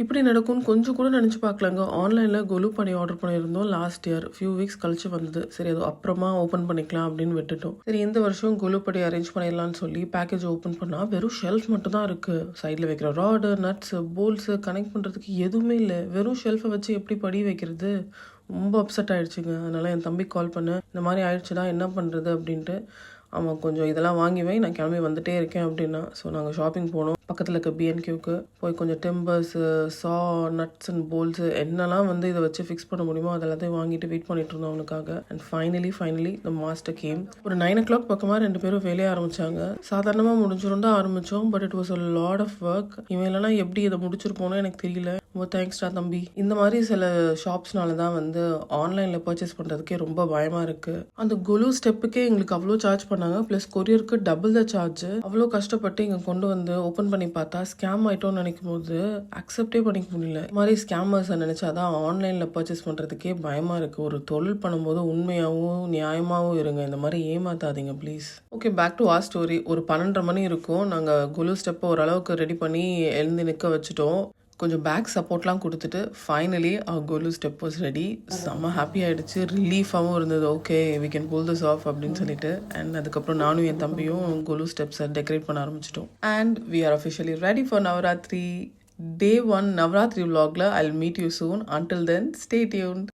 இப்படி நடக்கும்னு கொஞ்சம் கூட நினச்சி பார்க்கலங்க. ஆன்லைனில் கொலு பனி ஆர்டர் பண்ணியிருந்தோம் லாஸ்ட் இயர். ஃபியூ வீக்ஸ் கழிச்சு வந்தது. சரி அது அப்புறமா ஓப்பன் பண்ணிக்கலாம் அப்படின்னு விட்டுட்டோம். சரி இந்த வருஷம் கொலு படி அரேஞ்ச் பண்ணிடலாம்னு சொல்லி பேக்கேஜ் ஓப்பன் பண்ணால் வெறும் ஷெல்ஃப் மட்டும் தான் இருக்குது. சைடில் வைக்கிற ராடு, நட்ஸு, போல்ஸு கனெக்ட் பண்ணுறதுக்கு எதுவுமே இல்லை. வெறும் ஷெல்ஃபை வச்சு எப்படி படி வைக்கிறது? ரொம்ப அப்செட் ஆகிடுச்சுங்க. அதனால் என் தம்பிக்கு கால் பண்ணேன். இந்த மாதிரி ஆயிடுச்சுன்னா என்ன பண்ணுறது அப்படின்ட்டு. அவன் கொஞ்சம் இதெல்லாம் வாங்கி வை, நான் கிளம்பி வந்துட்டே இருக்கேன் அப்படின்னா. ஸோ நாங்கள் ஷாப்பிங் போனோம். பக்கத்தில் இருக்க பிஎன்கியூக்கு போய் கொஞ்சம் டிம்பர்ஸு, சா, நட்ஸ் அண்ட் போல்ஸு என்னெல்லாம் வந்து இதை வச்சு ஃபிக்ஸ் பண்ண முடியுமோ அதெல்லாத்தையும் வாங்கிட்டு வெயிட் பண்ணிட்டு இருந்தோம் அவனுக்காக. And finally the master game. ஒரு 9 o'clock பக்கமாக 2 பேரும் வேலையை ஆரம்பித்தாங்க. சாதாரணமாக முடிஞ்சிரும் தான் ஆரம்பித்தோம். But it was a lot of work. இவன் இல்லைனா எப்படி இதை முடிச்சிருப்போனோ எனக்கு தெரியல. ரொம்ப தேங்க்ஸ்டா தம்பி. இந்த மாதிரி சில ஷாப்ஸ்னால தான் வந்து ஆன்லைனில் பர்ச்சேஸ் பண்ணுறதுக்கே ரொம்ப பயமாக இருக்குது. அந்த கொலு ஸ்டெப்புக்கே எங்களுக்கு அவ்வளோ சார்ஜ் பண்ணாங்க. ப்ளஸ் கொரியருக்கு டபுள் த சார்ஜ். அவ்வளோ கஷ்டப்பட்டு இங்கே கொண்டு வந்து ஓப்பன் பண்ணி பார்த்தா ஸ்கேம் ஆகிட்டோன்னு நினைக்கும் போது அக்செப்டே பண்ணிக்க முடியல. இந்த மாதிரி ஸ்கேமர்ஸை நினச்சாதான் ஆன்லைனில் பர்ச்சேஸ் பண்ணுறதுக்கே பயமாக இருக்குது. ஒரு தொழில் பண்ணும்போது உண்மையாகவும் நியாயமாகவும் இருங்க. இந்த மாதிரி ஏமாத்தாதீங்க please. Okay, back to our story. ஒரு 12:30 மணி இருக்கும். நாங்கள் கொலு ஸ்டெப்பை ஓரளவுக்கு ரெடி பண்ணி எழுந்து நிற்க வச்சுட்டோம். கொஞ்சம் பேக் சப்போர்ட்லாம் கொடுத்துட்டு finally Golu step was ready. செம்ம ஹாப்பி ஆகிடுச்சு. ரிலீஃபாகவும் இருந்தது. Okay we can pull this off அப்படின்னு சொல்லிட்டு. அண்ட் அதுக்கப்புறம் நானும் என் தம்பியும் கொலு ஸ்டெப்ஸை டெக்கரேட் பண்ண ஆரம்பிச்சிட்டோம். And we are officially ready for Navaratri. Day 1 Navaratri vlogல I'll meet you soon. Until then, stay tuned.